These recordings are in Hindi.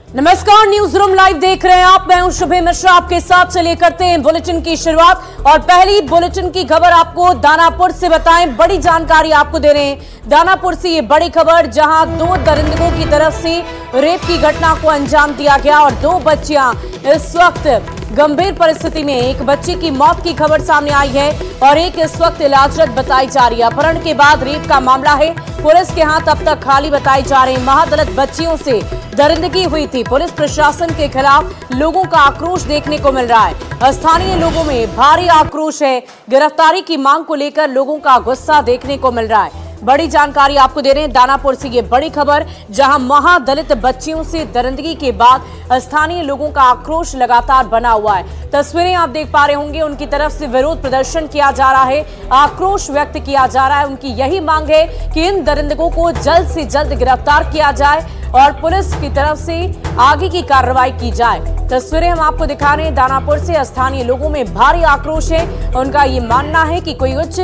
नमस्कार, न्यूज रूम लाइव देख रहे हैं आप। मैं हूं शुभे मिश्रा, आपके साथ चलिए करते हैं बुलेटिन की शुरुआत। और पहली बुलेटिन की खबर आपको दानापुर से बताएं, बड़ी जानकारी आपको दे रहे हैं दानापुर से। ये बड़ी खबर, जहां 2 दरिंदों की तरफ से रेप की घटना को अंजाम दिया गया और 2 बच्चियां इस वक्त गंभीर परिस्थिति में। एक बच्ची की मौत की खबर सामने आई है और एक इस वक्त इलाजरत बताई जा रही है। अपहरण के बाद रेप का मामला है, पुलिस के हाथ अब तक खाली बताए जा रहे हैं। महादलित बच्चियों से दरिंदगी हुई थी। पुलिस प्रशासन के खिलाफ लोगों का आक्रोश देखने को मिल रहा है। स्थानीय लोगों में भारी आक्रोश है। गिरफ्तारी की मांग को लेकर लोगों का गुस्सा देखने को मिल रहा है। बड़ी जानकारी आपको दे रहे हैं दानापुर से। ये बड़ी खबर, जहां महादलित बच्चियों से दरिंदगी के बाद स्थानीय लोगों का आक्रोश लगातार बना हुआ है। तस्वीरें आप देख पा रहे होंगे, उनकी तरफ से विरोध प्रदर्शन किया जा रहा है, आक्रोश व्यक्त किया जा रहा है। उनकी यही मांग है कि इन दरिंदगों को जल्द से जल्द गिरफ्तार किया जाए और पुलिस की तरफ से आगे की कार्रवाई की जाए। तस्वीरें हम आपको दिखा रहे हैं दानापुर से। स्थानीय लोगों में भारी आक्रोश है। उनका ये मानना है कि कोई उच्च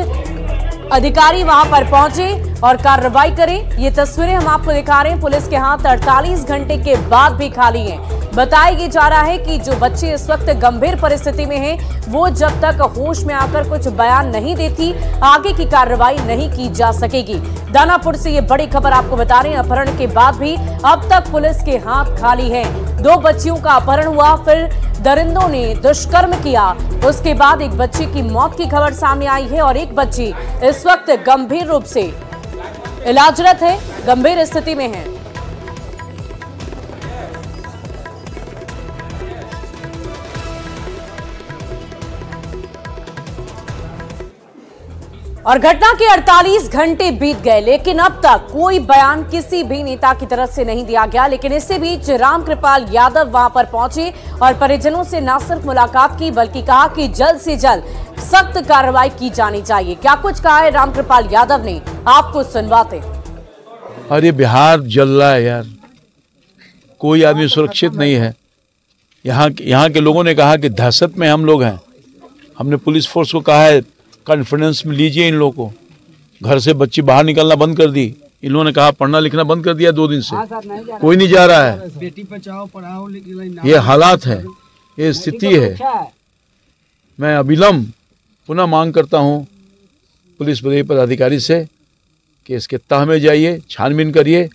अधिकारी वहां पर पहुंचे और कार्रवाई करें। ये तस्वीरें हम आपको दिखा रहे हैं। पुलिस के हाथ 48 घंटे के बाद भी खाली हैं। बताया जा रहा है कि जो बच्चे इस वक्त गंभीर परिस्थिति में हैं, वो जब तक होश में आकर कुछ बयान नहीं देती, आगे की कार्रवाई नहीं की जा सकेगी। दानापुर से ये बड़ी खबर आपको बता रहे हैं। अपहरण के बाद भी अब तक पुलिस के हाथ खाली हैं। 2 बच्चियों का अपहरण हुआ, फिर दरिंदों ने दुष्कर्म किया, उसके बाद एक बच्ची की मौत की खबर सामने आई है और एक बच्ची इस वक्त गंभीर रूप से इलाजरत है, गंभीर स्थिति में है। और घटना के 48 घंटे बीत गए, लेकिन अब तक कोई बयान किसी भी नेता की तरफ से नहीं दिया गया। लेकिन इसी बीच रामकृपाल यादव वहां पर पहुंचे और परिजनों से न सिर्फ मुलाकात की, बल्कि कहा कि जल्द से जल्द सख्त कार्रवाई की जानी चाहिए। क्या कुछ कहा है रामकृपाल यादव ने, आपको सुनवाते। अरे बिहार जल रहा है यार, कोई आदमी सुरक्षित नहीं है। यहाँ के लोगों ने कहा कि दहशत में हम लोग हैं। हमने पुलिस फोर्स को कहा है कॉन्फिडेंस में लीजिए इन लोगों को। घर से बच्ची बाहर निकलना बंद कर दी। इन लोगों ने कहा पढ़ना लिखना बंद कर दिया 2 दिन से। कोई नहीं जा रहा है। बेटी बचाओ पढ़ाओ, ये हालात है, ये स्थिति है। मैं अविलंब पुनः मांग करता हूँ पुलिस पदाधिकारी से कि इसके तह में जाइए, छानबीन करिए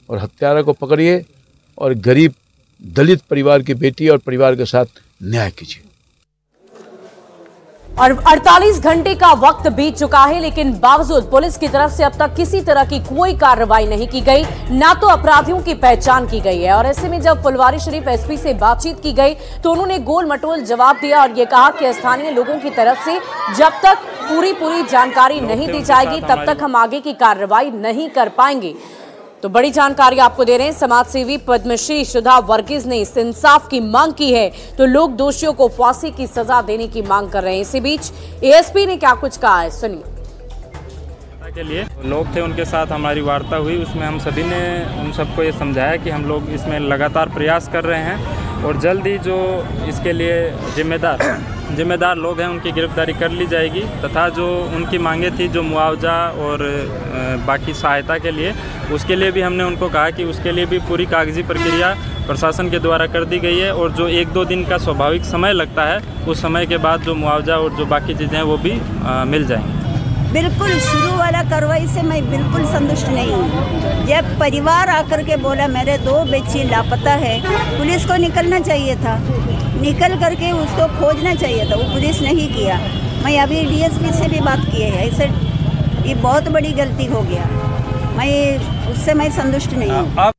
और हत्यारा को पकड़िए और गरीब दलित परिवार की बेटी और परिवार के साथ न्याय कीजिए। और 48 घंटे का वक्त बीत चुका है, लेकिन बावजूद पुलिस की तरफ से अब तक किसी तरह की कोई कार्रवाई नहीं की गई, ना तो अपराधियों की पहचान की गई है। और ऐसे में जब फुलवारीशरीफ एसपी से बातचीत की गई तो उन्होंने गोल मटोल जवाब दिया और ये कहा कि स्थानीय लोगों की तरफ से जब तक पूरी जानकारी नहीं दी जाएगी, तब तक हम आगे की कार्रवाई नहीं कर पाएंगे। तो बड़ी जानकारी आपको दे रहे हैं। समाजसेवी पद्मश्री सुधा वर्गीस ने इंसाफ की मांग की है, तो लोग दोषियों को फांसी की सजा देने की मांग कर रहे हैं। इसी बीच एएसपी ने क्या कुछ कहा है, सुनिए। के लिए लोग थे, उनके साथ हमारी वार्ता हुई। उसमें हम सभी ने उन सबको ये समझाया कि हम लोग इसमें लगातार प्रयास कर रहे हैं और जल्द ही जो इसके लिए जिम्मेदार लोग हैं उनकी गिरफ्तारी कर ली जाएगी, तथा जो उनकी मांगे थी जो मुआवजा और बाकी सहायता के लिए, उसके लिए भी हमने उनको कहा कि उसके लिए भी पूरी कागजी प्रक्रिया प्रशासन के द्वारा कर दी गई है और जो 1-2 दिन का स्वाभाविक समय लगता है, उस समय के बाद जो मुआवजा और जो बाकी चीज़ें हैं वो भी मिल जाएंगी। बिल्कुल शुरू वाला कार्रवाई से मैं बिल्कुल संतुष्ट नहीं हूँ। जब परिवार आकर के बोला मेरे 2 बच्ची लापता है, पुलिस को निकलना चाहिए था, निकल करके उसको खोजना चाहिए था, वो पुलिस नहीं किया। मैं अभी डीएसपी से भी बात की है, ऐसे ये बहुत बड़ी गलती हो गया। उससे मैं संतुष्ट नहीं हूँ।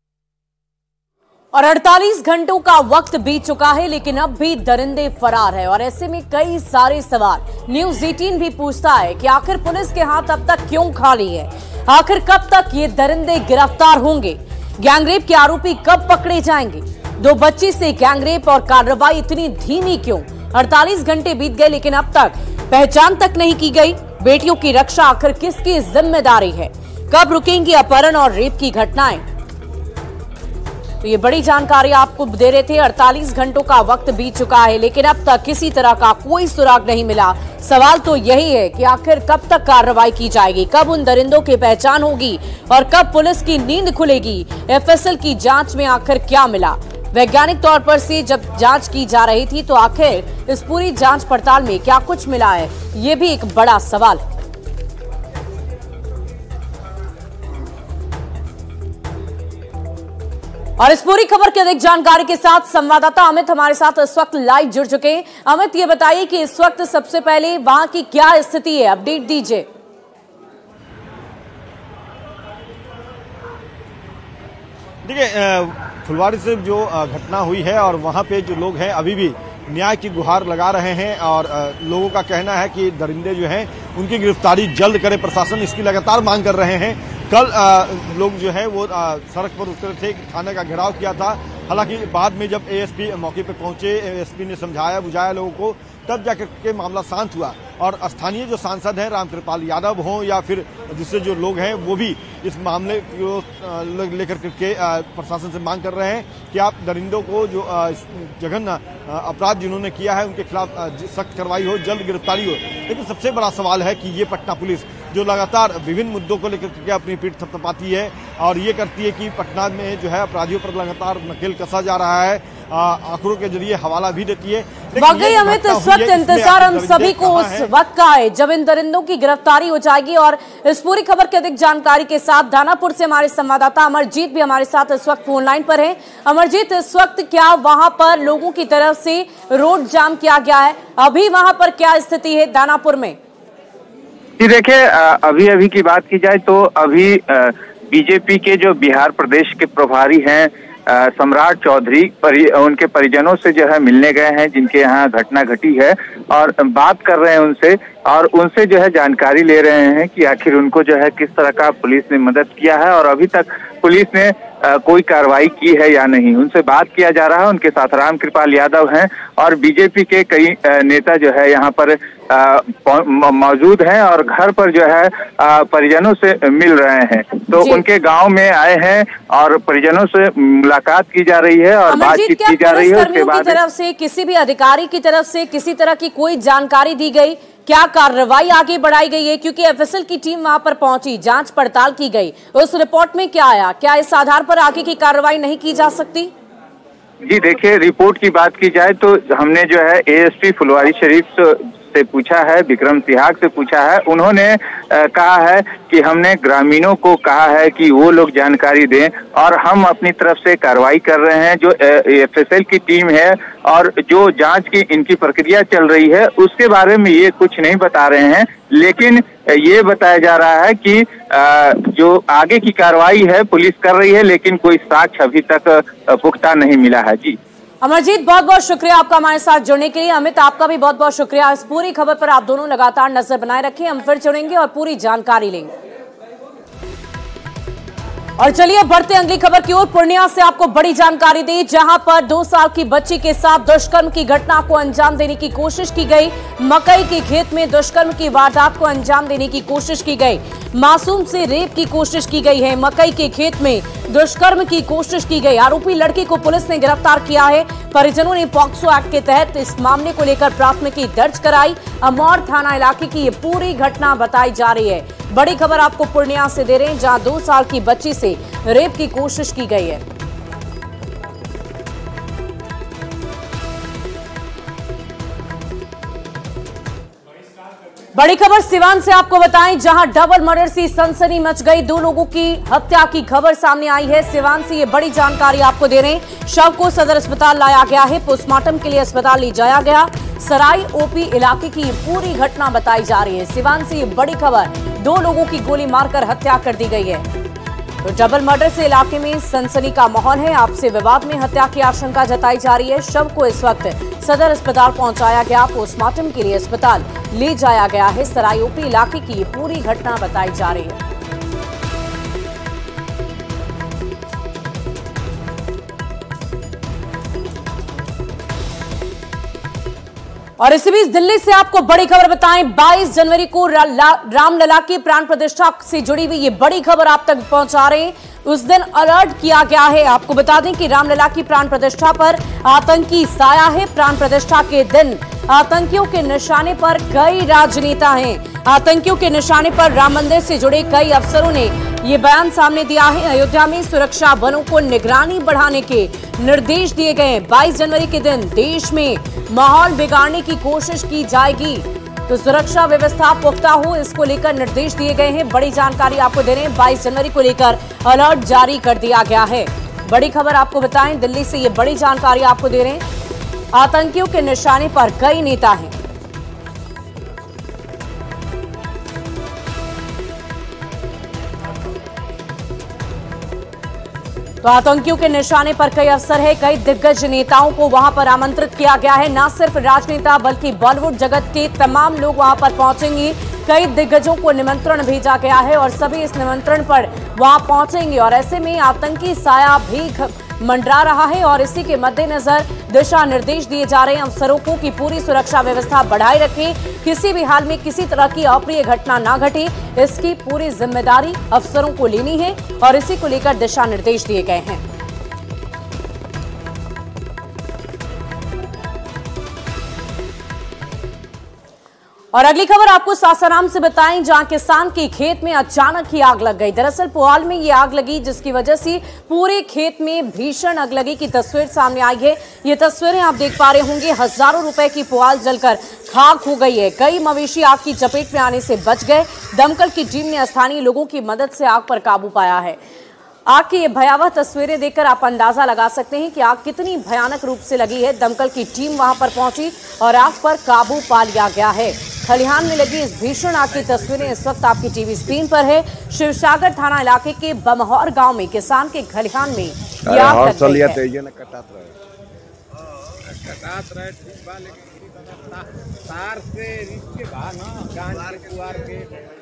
और 48 घंटों का वक्त बीत चुका है, लेकिन अब भी दरिंदे फरार है। और ऐसे में कई सारे सवाल न्यूज 18 भी पूछता है कि आखिर पुलिस के हाथ अब तक क्यों खाली है, आखिर कब तक ये दरिंदे गिरफ्तार होंगे, गैंगरेप के आरोपी कब पकड़े जाएंगे, 2 बच्ची से गैंगरेप और कार्रवाई इतनी धीमी क्यों। 48 घंटे बीत गए, लेकिन अब तक पहचान तक नहीं की गई। बेटियों की रक्षा आखिर किसकी जिम्मेदारी है, कब रुकेंगी अपहरण और रेप की घटनाएं। तो ये बड़ी जानकारी आपको दे रहे थे। 48 घंटों का वक्त बीत चुका है, लेकिन अब तक किसी तरह का कोई सुराग नहीं मिला। सवाल तो यही है कि आखिर कब तक कार्रवाई की जाएगी, कब उन दरिंदों की पहचान होगी और कब पुलिस की नींद खुलेगी। एफएसएल की जांच में आखिर क्या मिला, वैज्ञानिक तौर पर से जब जांच की जा रही थी तो आखिर इस पूरी जांच पड़ताल में क्या कुछ मिला है, ये भी एक बड़ा सवाल है। और इस पूरी खबर की अधिक जानकारी के साथ संवाददाता अमित हमारे साथ इस वक्त लाइव जुड़ चुके हैं। अमित, ये बताइए कि इस वक्त सबसे पहले वहां की क्या स्थिति है, अपडेट दीजिए। देखिए, फुलवाड़ी से जो घटना हुई है और वहां पे जो लोग हैं अभी भी न्याय की गुहार लगा रहे हैं और लोगों का कहना है कि दरिंदे जो हैं उनकी गिरफ्तारी जल्द करे प्रशासन, इसकी लगातार मांग कर रहे हैं। कल लोग जो है वो सड़क पर उतरे थे, थाने का घेराव किया था। हालांकि बाद में जब एएसपी मौके पर पहुंचे, एएसपी ने समझाया बुझाया लोगों को, तब जाकर के मामला शांत हुआ। और स्थानीय जो सांसद हैं रामकृपाल यादव हों या फिर दूसरे जो लोग हैं वो भी इस मामले को लेकर के प्रशासन से मांग कर रहे हैं कि आप दरिंदों को जो जघन्य अपराध जिन्होंने किया है उनके खिलाफ सख्त कार्रवाई हो, जल्द गिरफ्तारी हो। लेकिन सबसे बड़ा सवाल है कि ये पटना पुलिस जो लगातार विभिन्न मुद्दों को लेकर के अपनी पीठ थपथपाती है और ये करती है कि पटना में जो है अपराधियों पर लगातार नकेल कसा जा रहा है, आंकड़ों के जरिए हवाला भी देती है। वाकई अमित, इस वक्त इंतजार हम सभी को उस वक्त का है जब इन दरिंदों की गिरफ्तारी हो जाएगी। और इस पूरी खबर की अधिक जानकारी के साथ दानापुर से हमारे संवाददाता अमरजीत भी हमारे साथ इस वक्त फोन लाइन पर है। अमरजीत, इस वक्त क्या वहां पर लोगों की तरफ से रोड जाम किया गया है, अभी वहां पर क्या स्थिति है दानापुर में? जी देखिए, अभी की बात की जाए तो अभी बीजेपी के जो बिहार प्रदेश के प्रभारी हैं सम्राट चौधरी उनके परिजनों से जो है मिलने गए हैं जिनके यहाँ घटना घटी है और बात कर रहे हैं उनसे और उनसे जो है जानकारी ले रहे हैं कि आखिर उनको जो है किस तरह का पुलिस ने मदद किया है और अभी तक पुलिस ने कोई कार्रवाई की है या नहीं, उनसे बात किया जा रहा है। उनके साथ रामकृपाल यादव हैं और बीजेपी के कई नेता जो है यहाँ पर मौजूद हैं और घर पर जो है परिजनों से मिल रहे हैं। तो उनके गांव में आए हैं और परिजनों से मुलाकात की जा रही है और बातचीत की जा रही है। उसके बाद की तरफ से किसी भी अधिकारी की तरफ से किसी तरह की कोई जानकारी दी गई, क्या कार्रवाई आगे बढ़ाई गई है? क्योंकि एफएसएल की टीम वहां पर पहुंची, जांच पड़ताल की गई, उस रिपोर्ट में क्या आया? क्या इस आधार पर आगे की कार्रवाई नहीं की जा सकती? जी देखिए, रिपोर्ट की बात की जाए तो हमने जो है एएसपी फुलवारी शरीफ से पूछा है, विक्रम सिहाग से पूछा है। उन्होंने कहा है कि हमने ग्रामीणों को कहा है कि वो लोग जानकारी दें और हम अपनी तरफ से कार्रवाई कर रहे हैं। जो एफएसएल की टीम है और जो जांच की इनकी प्रक्रिया चल रही है उसके बारे में ये कुछ नहीं बता रहे हैं, लेकिन ये बताया जा रहा है कि जो आगे की कार्रवाई है पुलिस कर रही है, लेकिन कोई साक्ष्य अभी तक पुख्ता नहीं मिला है। जी अमरजीत, बहुत बहुत शुक्रिया आपका हमारे साथ जुड़ने के लिए। अमित, आपका भी बहुत बहुत शुक्रिया। इस पूरी खबर पर आप दोनों लगातार नजर बनाए रखें, हम फिर जुड़ेंगे और पूरी जानकारी लेंगे। और चलिए बढ़ते अगली खबर की ओर। पूर्णिया से आपको बड़ी जानकारी दी, जहां पर 2 साल की बच्ची के साथ दुष्कर्म की घटना को अंजाम देने की कोशिश की गई। मकई के खेत में दुष्कर्म की वारदात को अंजाम देने की कोशिश की गई। मासूम से रेप की कोशिश की गई है, मकई के खेत में दुष्कर्म की कोशिश की गई। आरोपी लड़की को पुलिस ने गिरफ्तार किया है। परिजनों ने पॉक्सो एक्ट के तहत इस मामले को लेकर प्राथमिकी दर्ज कराई। अमौर थाना इलाके की ये पूरी घटना बताई जा रही है। बड़ी खबर आपको पूर्णिया से दे रहे हैं, जहां 2 साल की बच्ची से रेप की कोशिश की गई है। बड़ी खबर सिवान से आपको बताएं, जहां डबल मर्डर से सनसनी मच गई। 2 लोगों की हत्या की खबर सामने आई है। सिवान से ये बड़ी जानकारी आपको दे रहे हैं। शव को सदर अस्पताल लाया गया है, पोस्टमार्टम के लिए अस्पताल ले जाया गया। सराय ओपी इलाके की पूरी घटना बताई जा रही है। सिवान से ये बड़ी खबर, 2 लोगों की गोली मारकर हत्या कर दी गई है। तो डबल मर्डर से इलाके में सनसनी का माहौल है। आपसी विवाद में हत्या की आशंका जताई जा रही है। शव को इस वक्त सदर अस्पताल पहुंचाया गया, पोस्टमार्टम के लिए अस्पताल ले जाया गया है। सराय ओपी इलाके की पूरी घटना बताई जा रही है। और इसी बीच दिल्ली से आपको बड़ी खबर बताएं, 22 जनवरी को रामलला की प्राण प्रतिष्ठा से जुड़ी हुई ये बड़ी खबर आप तक पहुंचा रहे हैं। उस दिन अलर्ट किया गया है। आपको बता दें कि रामलला की प्राण प्रतिष्ठा पर आतंकी साया है। प्राण प्रतिष्ठा के दिन आतंकियों के निशाने पर कई राजनेता हैं। आतंकियों के निशाने पर राम मंदिर से जुड़े कई अफसरों ने ये बयान सामने दिया है। अयोध्या में सुरक्षा बलों को निगरानी बढ़ाने के निर्देश दिए गए हैं। 22 जनवरी के दिन देश में माहौल बिगाड़ने की कोशिश की जाएगी तो सुरक्षा व्यवस्था पुख्ता हो, इसको लेकर निर्देश दिए गए हैं। बड़ी जानकारी आपको दे रहे हैं, 22 जनवरी को लेकर अलर्ट जारी कर दिया गया है। बड़ी खबर आपको बताएं, दिल्ली से ये बड़ी जानकारी आपको दे रहे हैं। आतंकियों के निशाने पर कई नेता हैं। तो आतंकियों के निशाने पर कई अफसर है, कई दिग्गज नेताओं को वहां पर आमंत्रित किया गया है। न सिर्फ राजनेता बल्कि बॉलीवुड जगत के तमाम लोग वहां पर पहुंचेंगे। कई दिग्गजों को निमंत्रण भेजा गया है और सभी इस निमंत्रण पर वहां पहुंचेंगे और ऐसे में आतंकी साया भी मंडरा रहा है और इसी के मद्देनजर दिशा निर्देश दिए जा रहे हैं अफसरों को कि पूरी सुरक्षा व्यवस्था बढ़ाए रखें, किसी भी हाल में किसी तरह की अप्रिय घटना ना घटे, इसकी पूरी जिम्मेदारी अफसरों को लेनी है और इसी को लेकर दिशा निर्देश दिए गए हैं। और अगली खबर आपको सासाराम से बताएं, जहां किसान के खेत में अचानक ही आग लग गई। दरअसल पुआल में ये आग लगी जिसकी वजह से पूरे खेत में भीषण अगलगी की तस्वीर सामने आई है। ये तस्वीरें आप देख पा रहे होंगे, हजारों रुपए की पुआल जलकर खाक हो गई है। कई मवेशी आग की चपेट में आने से बच गए। दमकल की टीम ने स्थानीय लोगों की मदद से आग पर काबू पाया है। आग की ये भयावह तस्वीरें देखकर आप अंदाजा लगा सकते हैं कि आग कितनी भयानक रूप से लगी है। दमकल की टीम वहां पर पहुंची और आग पर काबू पा लिया गया है। खलिहान में लगी इस भीषण आग की तस्वीरें इस वक्त आपकी टीवी स्क्रीन पर है। शिवसागर थाना इलाके के बमहौर गांव में किसान के खलिहान में ये आग लग गई है।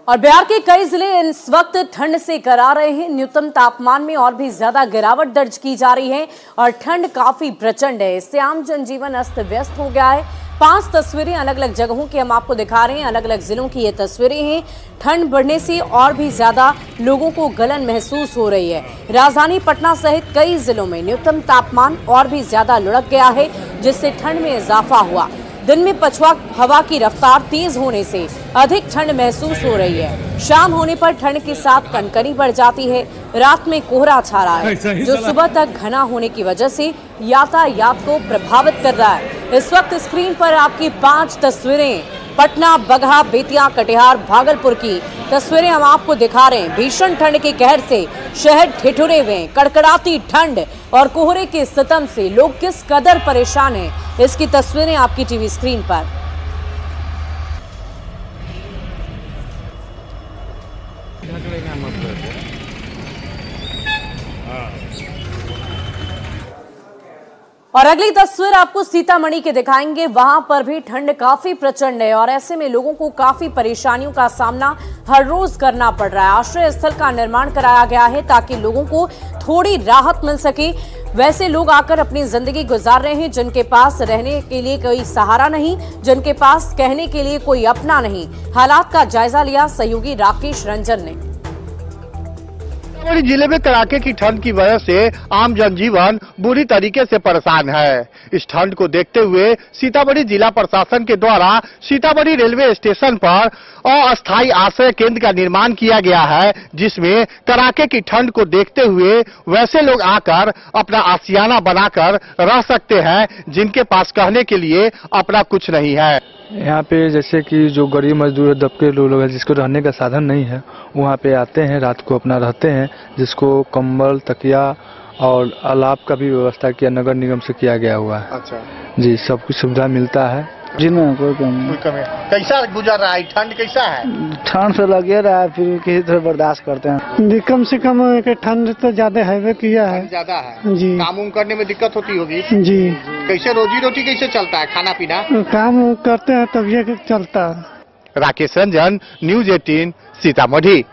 और बिहार के कई जिले इस वक्त ठंड से करा रहे हैं। न्यूनतम तापमान में और भी ज्यादा गिरावट दर्ज की जा रही है और ठंड काफी प्रचंड है। इससे आम जनजीवन अस्त व्यस्त हो गया है। 5 तस्वीरें अलग अलग जगहों की हम आपको दिखा रहे हैं। अलग अलग जिलों की ये तस्वीरें हैं। ठंड बढ़ने से और भी ज्यादा लोगों को गलन महसूस हो रही है। राजधानी पटना सहित कई जिलों में न्यूनतम तापमान और भी ज्यादा लुढ़क गया है, जिससे ठंड में इजाफा हुआ। दिन में पछुआ हवा की रफ्तार तेज होने से अधिक ठंड महसूस हो रही है। शाम होने पर ठंड के साथ कनकनी बढ़ जाती है। रात में कोहरा छा रहा है, जो सुबह तक घना होने की वजह से यातायात को प्रभावित कर रहा है। इस वक्त स्क्रीन पर आपकी 5 तस्वीरें पटना, बगहा, बेतिया, कटिहार, भागलपुर की तस्वीरें हम आपको दिखा रहे हैं। भीषण ठंड के कहर से शहर ठिठुरे हुए हैं। कड़कड़ाती ठंड और कोहरे के सितम से लोग किस कदर परेशान हैं, इसकी तस्वीरें आपकी टीवी स्क्रीन पर। और अगली तस्वीर आपको सीतामढ़ी के दिखाएंगे। वहां पर भी ठंड काफी प्रचंड है और ऐसे में लोगों को काफी परेशानियों का सामना हर रोज करना पड़ रहा है। आश्रय स्थल का निर्माण कराया गया है ताकि लोगों को थोड़ी राहत मिल सके। वैसे लोग आकर अपनी जिंदगी गुजार रहे हैं जिनके पास रहने के लिए कोई सहारा नहीं, जिनके पास कहने के लिए कोई अपना नहीं। हालात का जायजा लिया सहयोगी राकेश रंजन ने। सीतामढ़ी जिले में कड़ाके की ठंड की वजह से आम जनजीवन बुरी तरीके से परेशान है। इस ठंड को देखते हुए सीतामढ़ी जिला प्रशासन के द्वारा सीतामढ़ी रेलवे स्टेशन पर अस्थायी आश्रय केंद्र का निर्माण किया गया है, जिसमें कड़ाके की ठंड को देखते हुए वैसे लोग आकर अपना आशियाना बनाकर रह सकते हैं जिनके पास कहने के लिए अपना कुछ नहीं है। यहाँ पे जैसे कि जो गरीब मजदूर दबके लोग हैं जिसको रहने का साधन नहीं है, वहाँ पे आते हैं, रात को अपना रहते हैं, जिसको कंबल, तकिया और अलाव का भी व्यवस्था किया नगर निगम से किया गया हुआ है। अच्छा जी, सब कुछ सुविधा मिलता है जी। नहीं कोई कमी। कैसा गुजर रहा है? ठंड कैसा है? ठंड से लगे रहा है, फिर किसी तरह बर्दाश्त करते हैं। कम से कम ठंड तो ज्यादा है किया है। ज्यादा है जी। काम उम करने में दिक्कत होती होगी जी। कैसे रोजी रोटी कैसे चलता है? खाना पीना काम करते हैं तब ये चलता है। राकेश रंजन, न्यूज़ 18 सीतामढ़ी।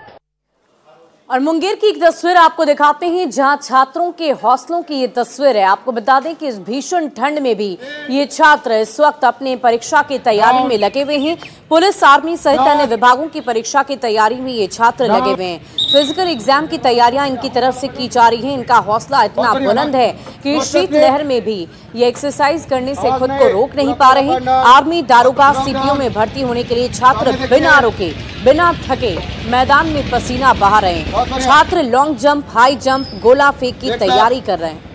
और मुंगेर की एक तस्वीर आपको दिखाते हैं जहां छात्रों के हौसलों की ये तस्वीर है। आपको बता दें कि इस भीषण ठंड में भी ये छात्र इस वक्त अपने परीक्षा की तैयारी में लगे हुए हैं। पुलिस, आर्मी सहित अन्य विभागों की परीक्षा की तैयारी में ये छात्र लगे हुए हैं। फिजिकल एग्जाम की तैयारियां इनकी तरफ से की जा रही हैं। इनका हौसला इतना बुलंद है कि शीत लहर में भी ये एक्सरसाइज करने से खुद को रोक नहीं पा रहे। आर्मी, दारोगा, सीपीओ में भर्ती होने के लिए छात्र बिना रुके, बिना थके मैदान में पसीना बहा रहे हैं। छात्र लॉन्ग जंप, हाई जंप, गोला फेंक की तैयारी कर रहे हैं।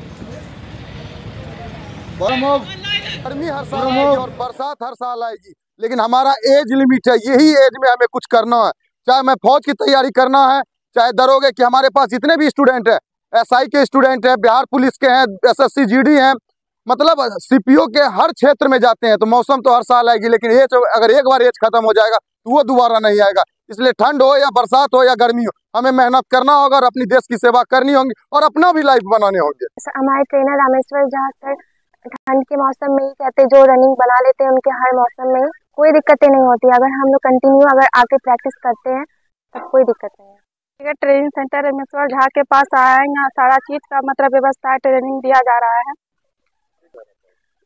गर्मी हर साल आएगी और बरसात हर साल आएगी, लेकिन हमारा एज लिमिट है। यही एज में हमें कुछ करना है, चाहे मैं फौज की तैयारी करना है, चाहे दरोगे की। हमारे पास जितने भी स्टूडेंट हैं, एसआई के स्टूडेंट हैं, बिहार पुलिस के हैं, एसएससी जीडी हैं, मतलब सीपीओ के हर क्षेत्र में जाते हैं। तो मौसम तो हर साल आएगी, लेकिन एज अगर एक बार एज खत्म हो जाएगा तो वो दोबारा नहीं आएगा। इसलिए ठंड हो या बरसात हो या गर्मी हो, हमें मेहनत करना होगा और अपनी देश की सेवा करनी होगी और अपना भी लाइफ बनाने होंगे। हमारे ट्रेनर रामेश्वर जहाँ सर ठंड के मौसम में ही कहते जो रनिंग बना लेते हैं, उनके हर मौसम में कोई दिक्कतें नहीं होती। अगर हम लोग कंटिन्यू अगर आके प्रैक्टिस करते हैं तब कोई दिक्कत नहीं है। ट्रेनिंग सेंटर रामेश्वर झा के पास आया है, यहाँ सारा चीज का मतलब व्यवस्था ट्रेनिंग दिया जा रहा है।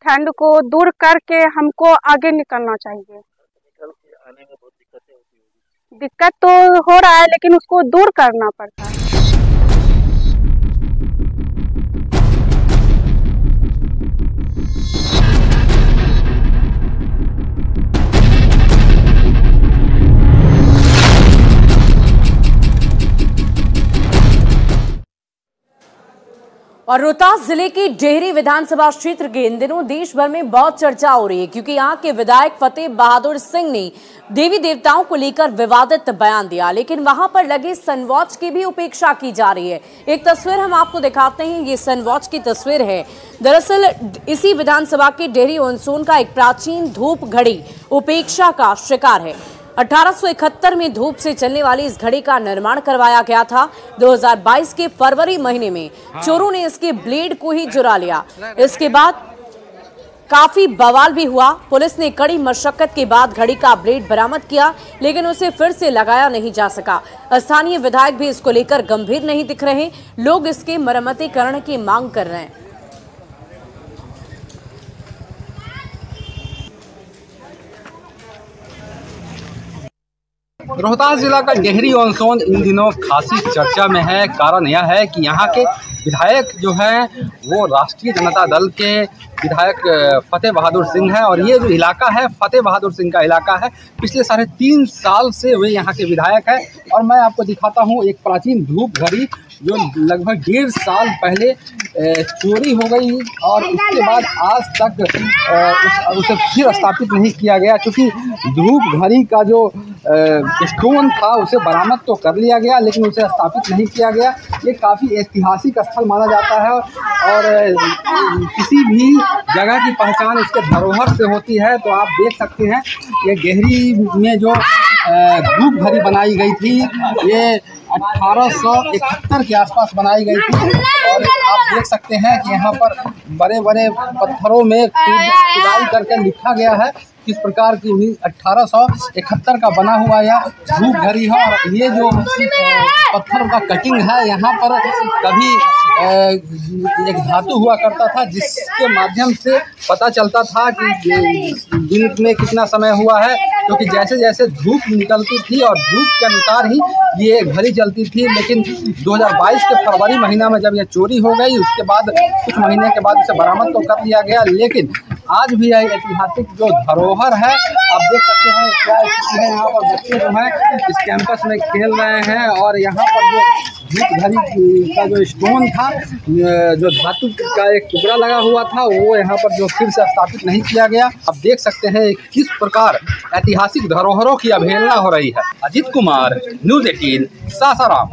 ठंड को दूर करके हमको आगे निकलना चाहिए। दिक्कत तो हो रहा है, लेकिन उसको दूर करना पड़ता है। और रोहतास जिले के डेहरी विधानसभा क्षेत्र के इन दिनों देश भर में बहुत चर्चा हो रही है, क्योंकि यहाँ के विधायक फतेह बहादुर सिंह ने देवी देवताओं को लेकर विवादित बयान दिया, लेकिन वहां पर लगे सनवॉच की भी उपेक्षा की जा रही है। एक तस्वीर हम आपको दिखाते हैं, ये सनवॉच की तस्वीर है। दरअसल इसी विधानसभा के डेहरी ऑनसोन का एक प्राचीन धूप घड़ी उपेक्षा का शिकार है। 1871 में धूप से चलने वाली इस घड़ी का निर्माण करवाया गया था। 2022 के फरवरी महीने में चोरों ने इसके ब्लेड को ही चुरा लिया। इसके बाद काफी बवाल भी हुआ। पुलिस ने कड़ी मशक्कत के बाद घड़ी का ब्लेड बरामद किया, लेकिन उसे फिर से लगाया नहीं जा सका। स्थानीय विधायक भी इसको लेकर गंभीर नहीं दिख रहे। लोग इसके मरम्मतीकरण की मांग कर रहे हैं। रोहतास जिला का डेहरी ऑनसोन इन दिनों खासी चर्चा में है। कारण यह है कि यहाँ के विधायक जो हैं वो राष्ट्रीय जनता दल के विधायक फतेह बहादुर सिंह हैं, और ये जो इलाका है फतेह बहादुर सिंह का इलाका है। पिछले 3.5 साल से वे यहाँ के विधायक हैं। और मैं आपको दिखाता हूँ एक प्राचीन धूप घड़ी जो लगभग 1.5 साल पहले चोरी हो गई, और उसके बाद आज तक उसे फिर स्थापित नहीं किया गया। क्योंकि धूप घड़ी का जो स्टोन था उसे बरामद तो कर लिया गया, लेकिन उसे स्थापित नहीं किया गया। ये काफ़ी ऐतिहासिक स्थल माना जाता है, और किसी भी जगह की पहचान इसके धरोहर से होती है। तो आप देख सकते हैं ये डेहरी में जो धूप घड़ी बनाई गई थी, ये 1871 के आसपास बनाई गई थी। और आप देख सकते हैं कि यहाँ पर बड़े बड़े पत्थरों में खुदाई करके लिखा गया है किस प्रकार की 1871 का बना हुआ यह धूप घड़ी है। और ये जो पत्थर का कटिंग है, यहाँ पर कभी एक धातु हुआ करता था जिसके माध्यम से पता चलता था कि दिन में कितना समय हुआ है, क्योंकि जैसे जैसे धूप निकलती थी और धूप के अनुसार ही ये घड़ी चलती थी। लेकिन 2022 के फरवरी महीना में जब ये चोरी हो गई, उसके बाद कुछ महीने के बाद इसे बरामद तो कर लिया गया, लेकिन आज भी यह ऐतिहासिक जो धरोहर है, आप देख सकते हैं क्या स्थिति है। यहाँ पर बच्चे जो हैं इस कैंपस में खेल रहे हैं, और यहाँ पर जो धूप घड़ी का जो स्टोन था, जो धातु का एक टुकड़ा लगा हुआ था, वो यहाँ पर जो फिर से स्थापित नहीं किया गया। आप देख सकते हैं किस प्रकार ऐतिहासिक धरोहरों की अवहेलना हो रही है। अजीत कुमार, न्यूज़ 18, सासाराम।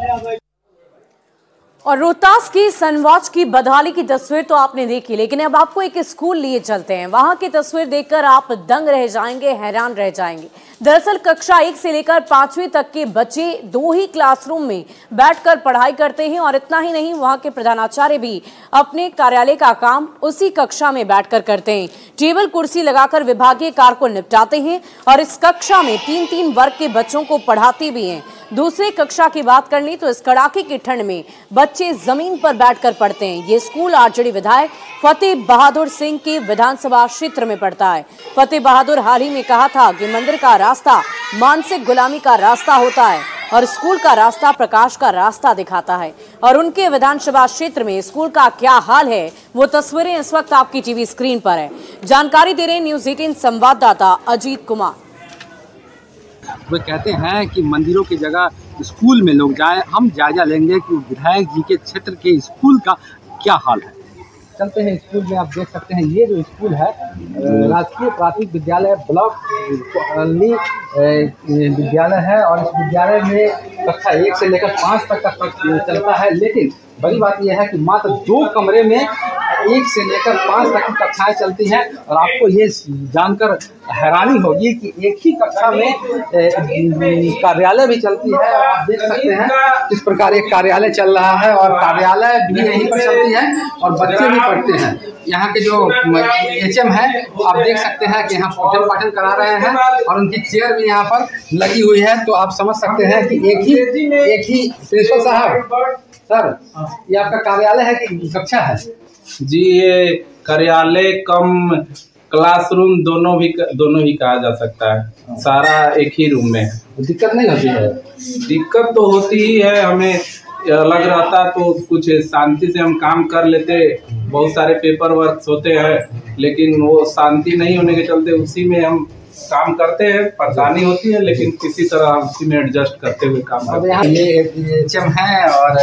और रोहतास की सनवॉच की बदहाली की तस्वीर तो आपने देखी, लेकिन अब आपको एक स्कूल लिए चलते हैं। वहां की तस्वीर देखकर आप दंग रह जाएंगे, हैरान रह जाएंगे। दरअसल कक्षा 1 से लेकर 5वीं तक के बच्चे 2 ही क्लासरूम में बैठकर पढ़ाई करते हैं और इतना ही नहीं, वहां के प्रधानाचार्य भी अपने कार्यालय का काम उसी कक्षा में बैठकर करते हैं। टेबल कुर्सी लगाकर विभागीय कार्य को निपटाते हैं और इस कक्षा में 3-3 वर्ग के बच्चों को पढ़ाते भी हैं। दूसरी कक्षा की बात कर ली तो इस कड़ाके की ठंड में बच्चे जमीन पर बैठकर पढ़ते हैं। ये स्कूल आरजेडी विधायक फतेह बहादुर सिंह के विधानसभा क्षेत्र में पड़ता है। फतेह बहादुर हाल ही में कहा था कि मंदिर का रास्ता मानसिक गुलामी का रास्ता होता है और स्कूल का रास्ता प्रकाश का रास्ता दिखाता है। और उनके विधानसभा क्षेत्र में स्कूल का क्या हाल है वो तस्वीरें इस वक्त आपकी टीवी स्क्रीन पर है। जानकारी दे रहे हैं न्यूज़ 18 संवाददाता अजीत कुमार। वे कहते हैं कि मंदिरों की जगह स्कूल में लोग जाएं। हम जायजा लेंगे कि विधायक जी के क्षेत्र के स्कूल का क्या हाल है। चलते हैं स्कूल में। आप देख सकते हैं ये जो स्कूल है राजकीय प्राथमिक विद्यालय ब्लॉक कॉलोनी विद्यालय है और इस विद्यालय में कक्षा 1 से लेकर 5 तक का चलता है। लेकिन बड़ी बात यह है कि मात्र 2 कमरे में 1 से लेकर 5 तक की कक्षाएं चलती हैं और आपको ये जानकर हैरानी होगी कि एक ही कक्षा में कार्यालय भी चलती है। और आप देख सकते हैं किस प्रकार एक कार्यालय चल रहा है और कार्यालय भी यहीं पर चलती है और बच्चे भी पढ़ते हैं। यहाँ के जो HM है आप देख सकते हैं कि यहाँ पठन पाठन करा रहे हैं और उनकी चेयर भी यहाँ पर लगी हुई है। तो आप समझ सकते हैं कि एक ही प्रिंसिपल साहब, सर ये आपका कार्यालय है कि कक्षा है? जी ये कार्यालय कम क्लासरूम दोनों ही कहा जा सकता है। सारा एक ही रूम में है। दिक्कत नहीं होती है? दिक्कत तो होती ही है। हमें अलग रहता तो कुछ शांति से हम काम कर लेते। बहुत सारे पेपर वर्क होते हैं लेकिन वो शांति नहीं होने के चलते उसी में हम काम करते हैं। परेशानी होती है लेकिन किसी तरह हम उसी में एडजस्ट करते हुए काम करते हैं। यहाँ ये HM है और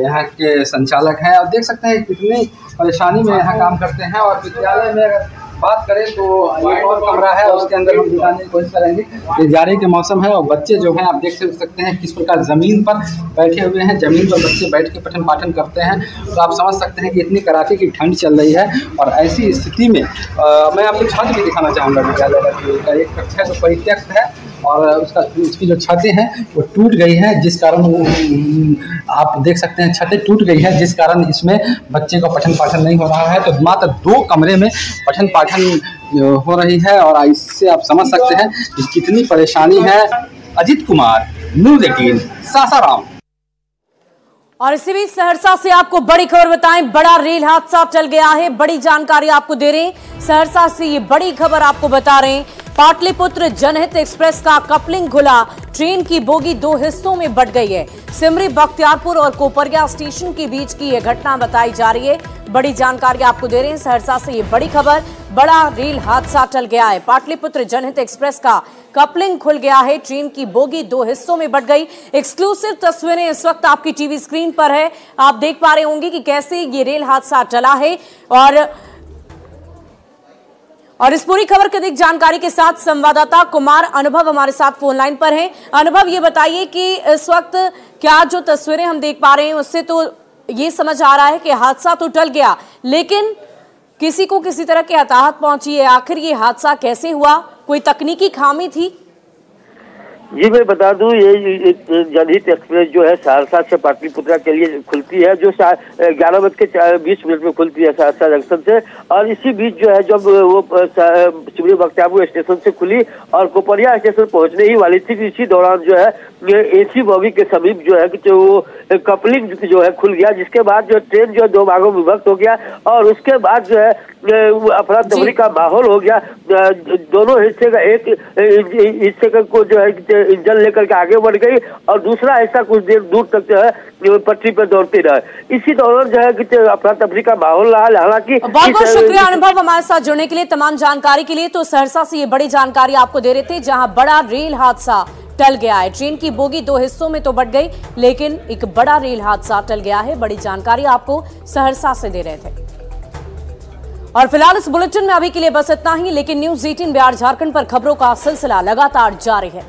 यहाँ के संचालक हैं और देख सकते हैं कितनी परेशानी में यहाँ काम करते हैं। और विद्यालय में अगर बात करें तो एक और कमरा है उसके अंदर हम दिखाने की कोशिश करेंगे। ये जाड़े के मौसम है और बच्चे जो हैं आप देख सकते हैं किस प्रकार ज़मीन पर बैठे हुए हैं। ज़मीन पर बच्चे बैठ के पठन पाठन करते हैं। तो आप समझ सकते हैं कि इतनी कड़ाके की ठंड चल रही है और ऐसी स्थिति में मैं आपको छत भी दिखाना चाहूँगा। विद्यालय का एक कक्षा तो परित्यक्त है और उसकी जो छतें हैं वो टूट गई हैं, जिस कारण आप देख सकते हैं छतें टूट गई है जिस कारण इसमें बच्चे का पठन पाठन नहीं हो रहा है। तो मात्र 2 कमरे में पठन पाठन हो रही है और इससे आप समझ सकते हैं कि कितनी परेशानी है। अजीत कुमार, न्यूज़ 18 सासाराम। और इसी बीच सहरसा से आपको बड़ी खबर बताएं, बड़ा रेल हादसा टल गया है। बड़ी जानकारी आपको दे रहे हैं। सहरसा से ये बड़ी खबर आपको बता रहे हैं। पाटलिपुत्र जनहित एक्सप्रेस का कपलिंग खुला, ट्रेन की बोगी 2 हिस्सों में बंट गई है। सिमरी बख्तियारपुर और कोपरिया स्टेशन के बीच की यह घटना बताई जा रही है। बड़ी जानकारी आपको दे रहे हैं सहरसा से ये बड़ी खबर, बड़ा रेल हादसा टल गया है। पाटलिपुत्र जनहित एक्सप्रेस का कपलिंग खुल गया है, ट्रेन की बोगी 2 हिस्सों में बंट गई। एक्सक्लूसिव तस्वीरें इस वक्त आपकी टीवी स्क्रीन पर है। आप देख पा रहे होंगे कि कैसे ये रेल हादसा टला है। और इस पूरी खबर की अधिक जानकारी के साथ संवाददाता कुमार अनुभव हमारे साथ फोन लाइन पर हैं। अनुभव, ये बताइए कि इस वक्त क्या जो तस्वीरें हम देख पा रहे हैं उससे तो ये समझ आ रहा है कि हादसा तो टल गया, लेकिन किसी को किसी तरह की हताहत पहुंची है। आखिर ये हादसा कैसे हुआ? कोई तकनीकी खामी थी? जी मैं बता दूं, ये जनहित एक्सप्रेस जो है सहरसा से पाटलिपुत्रा के लिए खुलती है, जो 11:20 में खुलती है सहरसा जंक्शन से। और इसी बीच जो है जब वो सिमरी बख्तियारपुर स्टेशन से खुली और कोपरिया स्टेशन पहुंचने ही वाली थी, इसी दौरान जो है AC बोगी के समीप जो है कि वो कपलिंग जो है खुल गया, जिसके बाद जो ट्रेन जो 2 भागों में विभक्त हो गया और उसके बाद जो है अफरा तफरी का माहौल हो गया। दोनों हिस्से का एक हिस्से को जो है इंजन लेकर के आगे बढ़ गई और दूसरा हिस्सा कुछ देर दूर तक जो है पटरी पर दौड़ते रहे। इसी दौरान जो है कि अफरा तफरी का माहौल रहा। हालांकि बहुत बहुत शुक्रिया अनुभव हमारे साथ जुड़ने के लिए, तमाम जानकारी के लिए। तो सहरसा से ये बड़ी जानकारी आपको दे रहे थे, जहां बड़ा रेल हादसा टल गया है। ट्रेन की बोगी 2 हिस्सों में तो बट गई, लेकिन एक बड़ा रेल हादसा टल गया है। बड़ी जानकारी आपको सहरसा से दे रहे थे। और फिलहाल इस बुलेटिन में अभी के लिए बस इतना ही, लेकिन न्यूज़ 18 बिहार झारखंड पर खबरों का सिलसिला लगातार जारी है।